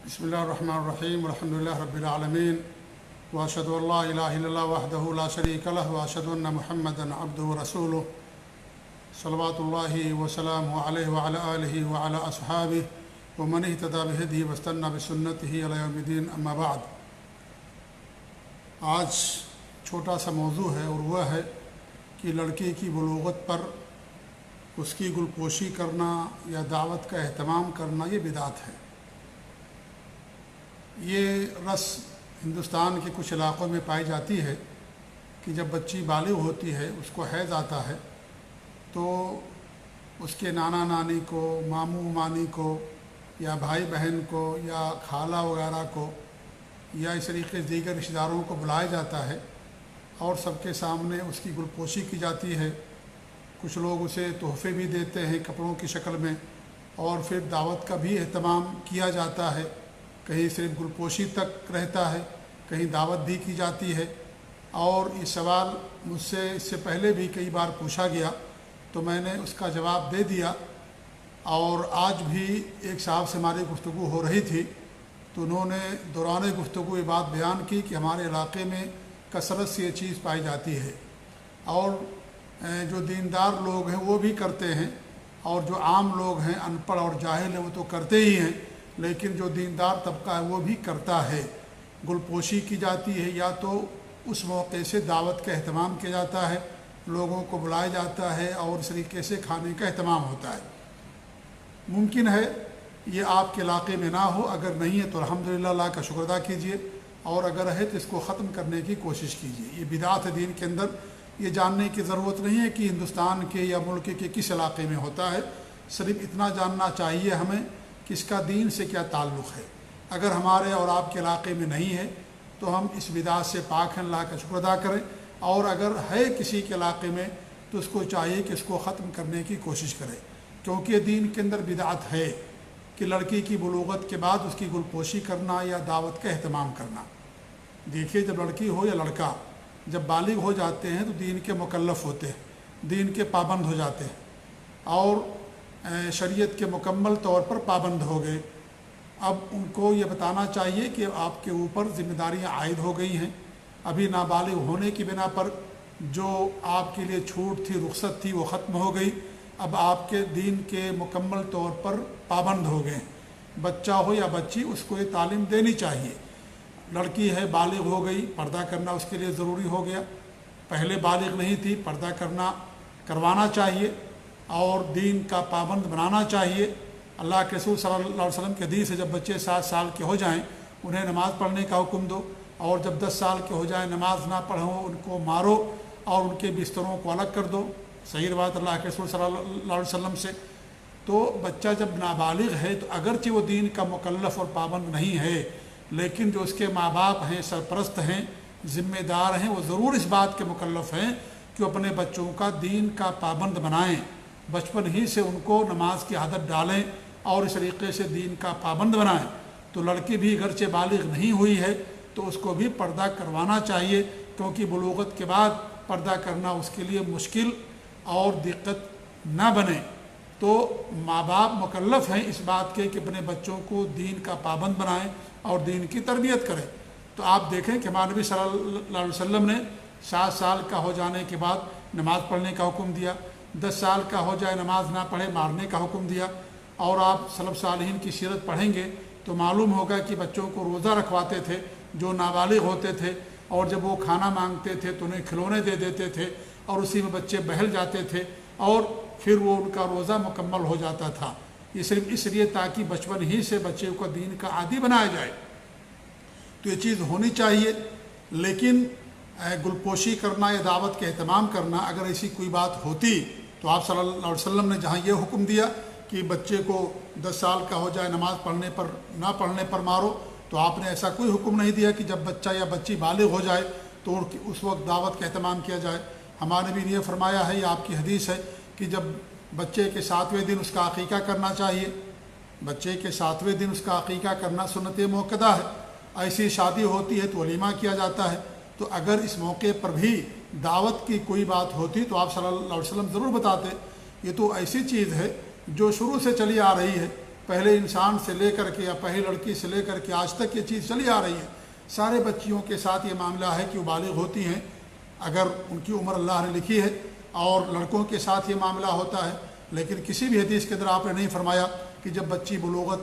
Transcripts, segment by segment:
بسم اللہ الرحمن الرحیم الحمد للہ رب العالمین واشهد ان لا الہ الا اللہ وحدہ لا شریک لہ واشهد ان محمدا عبدہ ورسولہ صلوات اللہ وسلامہ علیہ وعلی آلہ وعلی اصحابہ ومن اہتدی بہدیہ واستنى بسنتہ الی یوم الدین اما بعد۔ آج چھوٹا سا موضوع ہے اور وہ ہے کہ لڑکے کی بلوغت پر اس کی گلپوشی کرنا یا دعوت کا اہتمام کرنا یہ بدعت ہے۔ یہ رسم ہندوستان کے کچھ علاقوں میں پائی جاتی ہے کہ جب بچی بالغ ہوتی ہے، اس کو حیض آتا ہے، تو اس کے نانا نانی کو، ماموں مانی کو، یا بھائی بہن کو، یا خالہ وغیرہ کو، یا اس طریقے سے دیگر رشتہ داروں کو بلایا جاتا ہے اور سب کے سامنے اس کی گلپوشی کی جاتی ہے۔ کچھ لوگ اسے تحفے بھی دیتے ہیں کپڑوں کی شکل میں، اور پھر دعوت کا بھی اہتمام کیا جاتا ہے۔ کہیں صرف گلپوشی تک رہتا ہے، کہیں دعوت بھی کی جاتی ہے۔ اور یہ سوال مجھ سے اس سے پہلے بھی کئی بار پوچھا گیا تو میں نے اس کا جواب دے دیا، اور آج بھی ایک صاحب سے ہماری گفتگو ہو رہی تھی تو انہوں نے دوران گفتگو یہ بات بیان کی کہ ہمارے علاقے میں کثرت سے یہ چیز پائی جاتی ہے، اور جو دیندار لوگ ہیں وہ بھی کرتے ہیں، اور جو عام لوگ ہیں ان پڑھ اور جاہل ہیں وہ تو کرتے ہی ہیں، لیکن جو دیندار طبقہ ہے وہ بھی کرتا ہے۔ گلپوشی کی جاتی ہے، یا تو اس موقع سے دعوت کا اہتمام کیا جاتا ہے، لوگوں کو بلایا جاتا ہے اور اس طریقے سے کھانے کا اہتمام ہوتا ہے۔ ممکن ہے یہ آپ کے علاقے میں نہ ہو، اگر نہیں ہے تو الحمدللہ اللہ کا شکر ادا کیجئے، اور اگر ہے تو اس کو ختم کرنے کی کوشش کیجئے۔ یہ بدعت ہے دین کے اندر، یہ جاننے کی ضرورت نہیں ہے کہ ہندوستان کے یا ملک کے کس علاقے میں ہوتا ہے، صرف اتنا جاننا چاہیے ہمیں کہ اس کا دین سے کیا تعلق ہے۔ اگر ہمارے اور آپ کے علاقے میں نہیں ہے تو ہم اس بدعت سے پاک ہیں، اللہ کا شکر ادا کریں، اور اگر ہے کسی کے علاقے میں تو اس کو چاہیے کہ اس کو ختم کرنے کی کوشش کرے، کیونکہ دین کے اندر بدعت ہے کہ لڑکی کی بلوغت کے بعد اس کی گلپوشی کرنا یا دعوت کا اہتمام کرنا۔ دیکھیے، جب لڑکی ہو یا لڑکا جب بالغ ہو جاتے ہیں تو دین کے مکلف ہوتے ہیں، دین کے پابند ہو جاتے ہیں، اور شریعت کے مکمل طور پر پابند ہو گئے۔ اب ان کو یہ بتانا چاہیے کہ آپ کے اوپر ذمہ داریاں عائد ہو گئی ہیں۔ ابھی نابالغ ہونے کی بنا پر جو آپ کے لیے چھوٹ تھی، رخصت تھی، وہ ختم ہو گئی۔ اب آپ کے دین کے مکمل طور پر پابند ہو گئے ہیں۔ بچہ ہو یا بچی، اس کو یہ تعلیم دینی چاہیے۔ لڑکی ہے، بالغ ہو گئی، پردہ کرنا اس کے لیے ضروری ہو گیا۔ پہلے بالغ نہیں تھی، پردہ کروانا چاہیے اور دین کا پابند بنانا چاہیے۔ اللہ کے رسول صلی اللہ علیہ وسلم کے حدیث ہے، جب بچے 7 سال کے ہو جائیں انہیں نماز پڑھنے کا حکم دو، اور جب 10 سال کے ہو جائیں نماز نہ پڑھو ان کو مارو اور ان کے بستروں کو الگ کر دو۔ صحیح روایت اللہ کے رسول صلی اللہ علیہ وسلم سے۔ تو بچہ جب نابالغ ہے تو اگرچہ وہ دین کا مکلف اور پابند نہیں ہے، لیکن جو اس کے ماں باپ ہیں، سرپرست ہیں، ذمہ دار ہیں، وہ ضرور اس بات کے مکلف ہیں کہ وہ اپنے بچوں کا دین کا پابند بنائیں، بچپن ہی سے ان کو نماز کی عادت ڈالیں اور اس طریقے سے دین کا پابند بنائیں۔ تو لڑکی بھی اگرچہ بالغ نہیں ہوئی ہے تو اس کو بھی پردہ کروانا چاہیے، کیونکہ بلوغت کے بعد پردہ کرنا اس کے لیے مشکل اور دقت نہ بنے۔ تو ماں باپ مکلف ہیں اس بات کے کہ اپنے بچوں کو دین کا پابند بنائیں اور دین کی تربیت کریں۔ تو آپ دیکھیں کہ ہمارے نبی صلی اللہ علیہ وسلم نے 7 سال کا ہو جانے کے بعد نماز پڑھنے کا حکم دیا، 10 سال کا ہو جائے نماز نہ پڑھے مارنے کا حکم دیا۔ اور آپ سلف صالحین کی سیرت پڑھیں گے تو معلوم ہوگا کہ بچوں کو روزہ رکھواتے تھے جو نابالغ ہوتے تھے، اور جب وہ کھانا مانگتے تھے تو انہیں کھلونے دے دیتے تھے، اور اسی میں بچے بہل جاتے تھے، اور پھر وہ ان کا روزہ مکمل ہو جاتا تھا۔ یہ صرف اس لیے تاکہ بچپن ہی سے بچے کو دین کا عادی بنایا جائے۔ تو یہ چیز ہونی چاہیے۔ لیکن گلپوشی کرنا یا دعوت کا اہتمام کرنا، اگر ایسی کوئی بات ہوتی تو آپ صلی اللہ علیہ وسلم نے جہاں یہ حکم دیا کہ بچے کو 10 سال کا ہو جائے نماز پڑھنے پر نہ پڑھنے پر مارو، تو آپ نے ایسا کوئی حکم نہیں دیا کہ جب بچہ یا بچی بالغ ہو جائے تو اس وقت دعوت کا اہتمام کیا جائے۔ ہمارے نبی نے یہ فرمایا ہے، یہ آپ کی حدیث ہے کہ جب بچے کے 7ویں دن اس کا عقیقہ کرنا چاہیے۔ بچے کے 7ویں دن اس کا عقیقہ کرنا سنت موقدہ ہے۔ ایسی شادی ہوتی ہے تو ولیمہ کیا جاتا ہے۔ تو اگر اس موقع پر بھی دعوت کی کوئی بات ہوتی تو آپ صلی اللہ علیہ وسلم ضرور بتاتے۔ یہ تو ایسی چیز ہے جو شروع سے چلی آ رہی ہے، پہلے انسان سے لے کر کے یا پہلی لڑکی سے لے کر کے آج تک یہ چیز چلی آ رہی ہے۔ سارے بچیوں کے ساتھ یہ معاملہ ہے کہ وہ بالغ ہوتی ہیں اگر ان کی عمر اللہ نے لکھی ہے، اور لڑکوں کے ساتھ یہ معاملہ ہوتا ہے۔ لیکن کسی بھی حدیث کے اندر آپ نے نہیں فرمایا کہ جب بچی بلوغت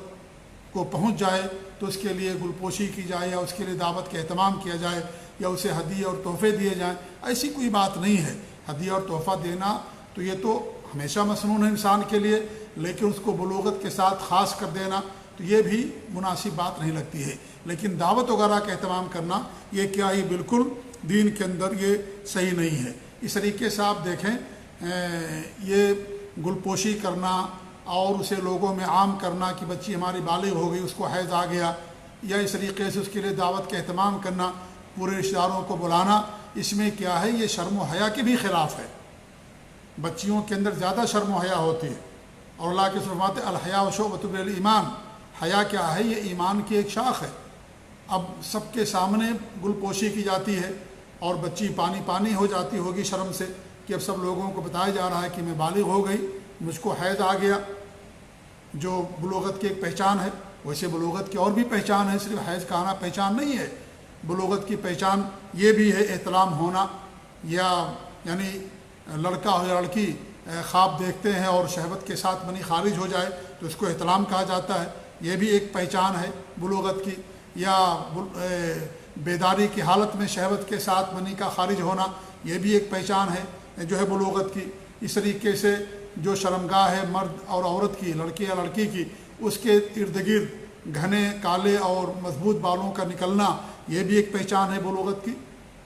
کو پہنچ جائے تو اس کے لیے گلپوشی کی جائے یا اس کے لیے دعوت کا اہتمام کیا جائے یا اسے ہدیے اور تحفے دیے جائیں۔ ایسی کوئی بات نہیں ہے۔ ہدیہ اور تحفہ دینا تو یہ تو ہمیشہ مسنون ہے انسان کے لیے، لیکن اس کو بلوغت کے ساتھ خاص کر دینا تو یہ بھی مناسب بات نہیں لگتی ہے۔ لیکن دعوت وغیرہ کا اہتمام کرنا یہ کیا ہی بالکل دین کے اندر یہ صحیح نہیں ہے۔ اس طریقے سے آپ دیکھیں یہ گلپوشی کرنا اور اسے لوگوں میں عام کرنا کہ بچی ہماری بالغ ہو گئی، اس کو حیض آ گیا، یا اس طریقے سے اس کے لیے دعوت کا اہتمام کرنا، پورے رشتہ داروں کو بلانا، اس میں کیا ہے یہ شرم و حیا کے بھی خلاف ہے۔ بچیوں کے اندر زیادہ شرم و حیا ہوتی ہے، اور اللہ کے فرماتے ہیں الحیا شعبۃ من الایمان، حیا کیا ہے؟ یہ ایمان کی ایک شاخ ہے۔ اب سب کے سامنے گلپوشی کی جاتی ہے اور بچی پانی پانی ہو جاتی ہوگی شرم سے کہ اب سب لوگوں کو بتایا جا رہا ہے کہ میں بالغ ہو گئی، مجھ کو حیض آ گیا، جو بلوغت کی ایک پہچان ہے۔ ویسے بلوغت کی اور بھی پہچان ہے، صرف حیض کا آنا پہچان نہیں ہے۔ بلوغت کی پہچان یہ بھی ہے احتلام ہونا، یا یعنی لڑکا ہو یا لڑکی خواب دیکھتے ہیں اور شہوت کے ساتھ منی خارج ہو جائے تو اس کو احتلام کہا جاتا ہے، یہ بھی ایک پہچان ہے بلوغت کی۔ یا بیداری کی حالت میں شہوت کے ساتھ منی کا خارج ہونا، یہ بھی ایک پہچان ہے جو ہے بلوغت کی۔ اس طریقے سے جو شرمگاہ ہے مرد اور عورت کی، لڑکی یا لڑکی کی، اس کے ارد گرد گھنے کالے اور مضبوط بالوں کا نکلنا، یہ بھی ایک پہچان ہے بلوغت کی۔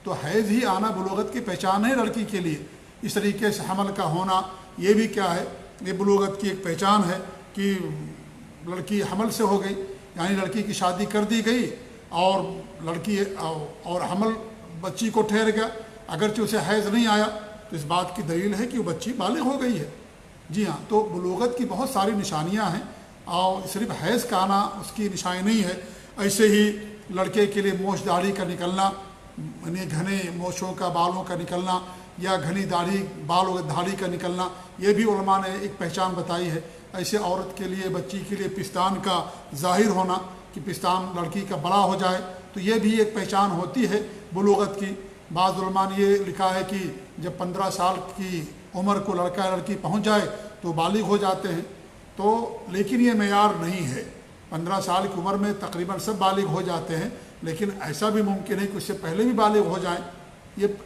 تو حیض ہی آنا بلوغت کی پہچان ہے لڑکی کے لیے۔ اس طریقے سے حمل کا ہونا یہ بھی کیا ہے؟ یہ بلوغت کی ایک پہچان ہے کہ لڑکی حمل سے ہو گئی، یعنی لڑکی کی شادی کر دی گئی اور لڑکی اور حمل بچی کو ٹھہر گیا، اگرچہ اسے حیض نہیں آیا تو اس بات کی دلیل ہے کہ وہ بچی بالغ ہو گئی ہے۔ جی ہاں، تو بلوغت کی بہت ساری نشانیاں ہیں اور صرف حیض کا آنا اس کی نشانی نہیں ہے۔ ایسے ہی لڑکے کے لیے موچھ داڑھی کا نکلنا، یعنی گھنے موچھوں کا بالوں کا نکلنا یا گھنی داڑھی داڑھی کا نکلنا، یہ بھی علماء نے ایک پہچان بتائی ہے۔ ایسے عورت کے لیے، بچی کے لیے پستان کا ظاہر ہونا کہ پستان لڑکی کا بڑا ہو جائے تو یہ بھی ایک پہچان ہوتی ہے بلوغت کی۔ بعض علماء نے یہ لکھا ہے کہ جب 15 سال کی عمر کو لڑکا یا لڑکی پہنچ جائے تو بالغ ہو جاتے ہیں، تو لیکن یہ معیار نہیں ہے۔ 15 سال کی عمر میں تقریباً سب بالغ ہو جاتے ہیں، لیکن ایسا بھی ممکن ہے کہ اس سے پہلے بھی بالغ ہو جائیں۔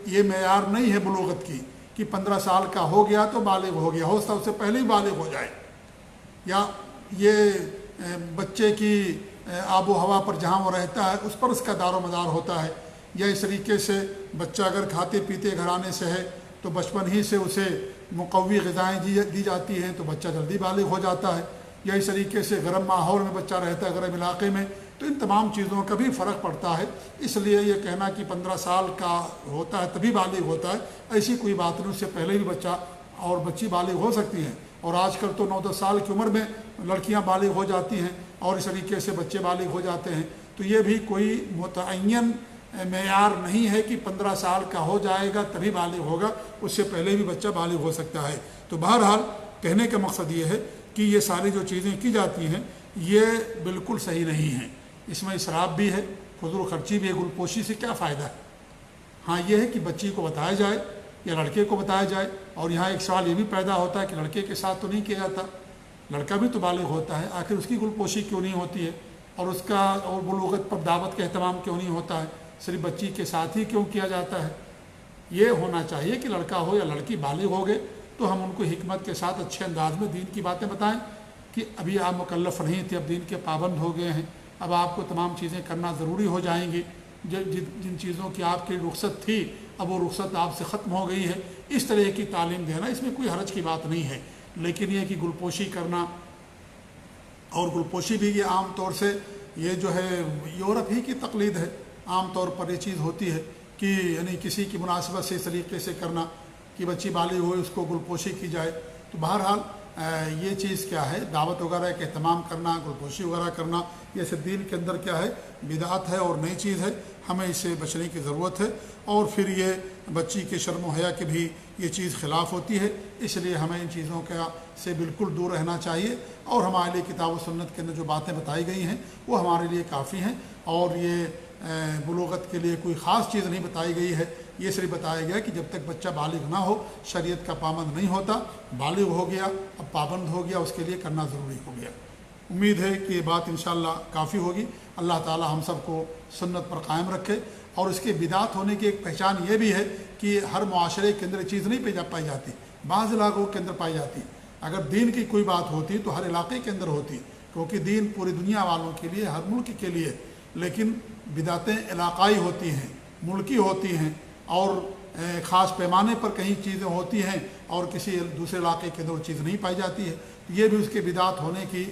یہ معیار نہیں ہے بلوغت کی کہ 15 سال کا ہو گیا تو بالغ ہو گیا، ہو سکتا ہے اس سے پہلے ہی بالغ ہو جائے۔ یا یہ بچے کی آب و ہوا پر جہاں وہ رہتا ہے اس پر اس کا دار و مدار ہوتا ہے۔ یا اس طریقے سے بچہ اگر کھاتے پیتے گھرانے سے ہے تو بچپن ہی سے اسے مقوی غذائیں دی جاتی ہیں تو بچہ جلدی بالغ ہو جاتا ہے۔ یا اس طریقے سے گرم ماحول میں بچہ رہتا ہے، گرم علاقے میں، تو ان تمام چیزوں کا بھی فرق پڑتا ہے۔ اس لیے یہ کہنا کہ 15 سال کا ہوتا ہے تبھی بالغ ہوتا ہے، ایسی کوئی بات نہیں۔ اس سے پہلے بھی بچہ اور بچی بالغ ہو سکتی ہیں، اور آج کل تو 9-10 سال کی عمر میں لڑکیاں بالغ ہو جاتی ہیں اور اس طریقے سے بچے بالغ ہو جاتے ہیں۔ تو یہ بھی کوئی متعین معیار نہیں ہے کہ 15 سال کا ہو جائے گا تبھی بالغ ہوگا، اس سے پہلے بھی بچہ بالغ ہو سکتا ہے۔ تو بہرحال کہنے کا مقصد یہ ہے کہ یہ ساری جو چیزیں کی جاتی ہیں یہ بالکل صحیح نہیں ہیں، اس میں اسراف بھی ہے، فضول خرچی بھی ہے۔ گلپوشی سے کیا فائدہ ہے؟ ہاں یہ ہے کہ بچی کو بتایا جائے یا لڑکے کو بتایا جائے۔ اور یہاں ایک سوال یہ بھی پیدا ہوتا ہے کہ لڑکے کے ساتھ تو نہیں کیا جاتا، لڑکا بھی تو بالغ ہوتا ہے، آخر اس کی گلپوشی کیوں نہیں ہوتی ہے؟ اور اس کا اور بلوغت پر دعوت کا اہتمام کیوں نہیں ہوتا ہے؟ صرف بچی کے ساتھ ہی کیوں کیا جاتا ہے؟ یہ ہونا چاہیے کہ لڑکا ہو یا لڑکی بالغ ہو گئے تو ہم ان کو حکمت کے ساتھ اچھے انداز میں دین کی باتیں بتائیں کہ ابھی آپ مکلف نہیں تھے، اب دین کے پابند ہو گئے ہیں، اب آپ کو تمام چیزیں کرنا ضروری ہو جائیں گی، جن چیزوں کی آپ کی رخصت تھی اب وہ رخصت آپ سے ختم ہو گئی ہے۔ اس طرح کی تعلیم دینا، اس میں کوئی حرج کی بات نہیں ہے۔ لیکن یہ کہ گلپوشی کرنا، اور گلپوشی بھی یہ عام طور سے یہ جو ہے یورپ ہی کی تقلید ہے، عام طور پر یہ چیز ہوتی ہے کہ یعنی کسی کی مناسبت سے اس طریقے سے کرنا کہ بچی بالغ ہوئی اس کو گلپوشی کی جائے۔ تو بہرحال یہ چیز کیا ہے، دعوت وغیرہ کا اہتمام کرنا، گلپوشی وغیرہ کرنا، یہ سب دین کے اندر کیا ہے، بدعت ہے اور نئی چیز ہے، ہمیں اس سے بچنے کی ضرورت ہے۔ اور پھر یہ بچی کے شرم و حیا کی بھی یہ چیز خلاف ہوتی ہے، اس لیے ہمیں ان چیزوں کا سے بالکل دور رہنا چاہیے، اور ہمارے لیے کتاب و سنت کے اندر جو باتیں بتائی گئی ہیں وہ ہمارے لیے کافی ہیں، اور یہ بلوغت کے لیے کوئی خاص چیز نہیں بتائی گئی ہے۔ یہ صرف بتایا گیا کہ جب تک بچہ بالغ نہ ہو، شریعت کا پابند نہیں ہوتا، بالغ ہو گیا اب پابند ہو گیا، اس کے لیے کرنا ضروری ہو گیا۔ امید ہے کہ یہ بات انشاءاللہ کافی ہوگی۔ اللہ تعالی ہم سب کو سنت پر قائم رکھے۔ اور اس کے بدعت ہونے کی ایک پہچان یہ بھی ہے کہ ہر معاشرے کے اندر یہ چیز نہیں پائی جاتی، بعض علاقوں کے اندر پائی جاتی۔ اگر دین کی کوئی بات ہوتی تو ہر علاقے کے اندر ہوتی، کیونکہ دین پوری دنیا والوں کے لیے، ہر ملک کے لیے، لیکن بدعتیں علاقائی ہوتی ہیں، ملکی ہوتی ہیں، اور خاص پیمانے پر کہیں چیزیں ہوتی ہیں اور کسی دوسرے علاقے کے اندر وہ چیز نہیں پائی جاتی ہے، یہ بھی اس کے بدعت ہونے کی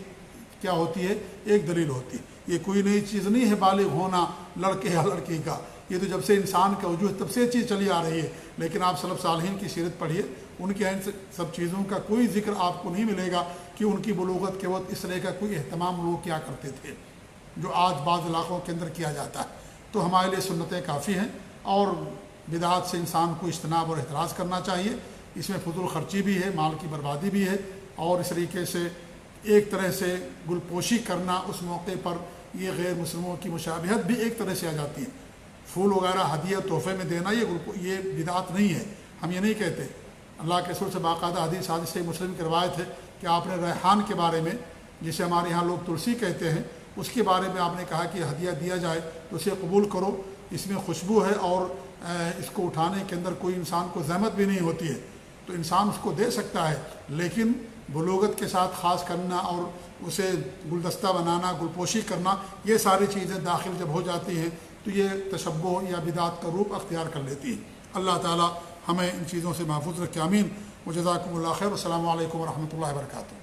کیا ہوتی ہے، ایک دلیل ہوتی ہے۔ یہ کوئی نئی چیز نہیں ہے بالغ ہونا لڑکے یا لڑکی کا، یہ تو جب سے انسان کا وجود تب سے چیز چلی آ رہی ہے۔ لیکن آپ سلف صالحین کی سیرت پڑھیے، ان کے ان سب چیزوں کا کوئی ذکر آپ کو نہیں ملے گا کہ ان کی بلوغت کے وقت اس طرح کا کوئی اہتمام لوگ کیا کرتے تھے جو آج بعض علاقوں کے اندر کیا جاتا ہے۔ تو ہمارے لیے سنتیں کافی ہیں، اور بدعات سے انسان کو اجتناب اور احتراز کرنا چاہیے۔ اس میں فضول خرچی بھی ہے، مال کی بربادی بھی ہے، اور اس طریقے سے ایک طرح سے گل پوشی کرنا اس موقع پر یہ غیر مسلموں کی مشابہت بھی ایک طرح سے آ جاتی ہے۔ پھول وغیرہ ہدیہ تحفے میں دینا یہ بدعت نہیں ہے، ہم یہ نہیں کہتے۔ اللہ کے رسول سے باقاعدہ حدیث سے مسلم کی روایت ہے کہ آپ نے ریحان کے بارے میں، جسے ہمارے یہاں لوگ تلسی کہتے ہیں، اس کے بارے میں آپ نے کہا کہ ہدیہ دیا جائے تو اسے قبول کرو، اس میں خوشبو ہے اور اس کو اٹھانے کے اندر کوئی انسان کو زحمت بھی نہیں ہوتی ہے، تو انسان اس کو دے سکتا ہے۔ لیکن بلوغت کے ساتھ خاص کرنا اور اسے گلدستہ بنانا، گلپوشی کرنا، یہ ساری چیزیں داخل جب ہو جاتی ہیں تو یہ تشبہ یا بدعت کا روپ اختیار کر لیتی ہے۔ اللہ تعالی ہمیں ان چیزوں سے محفوظ رکھے، آمین۔ وجزاکم اللہ خیر، والسلام علیکم ورحمۃ اللہ وبرکاتہ۔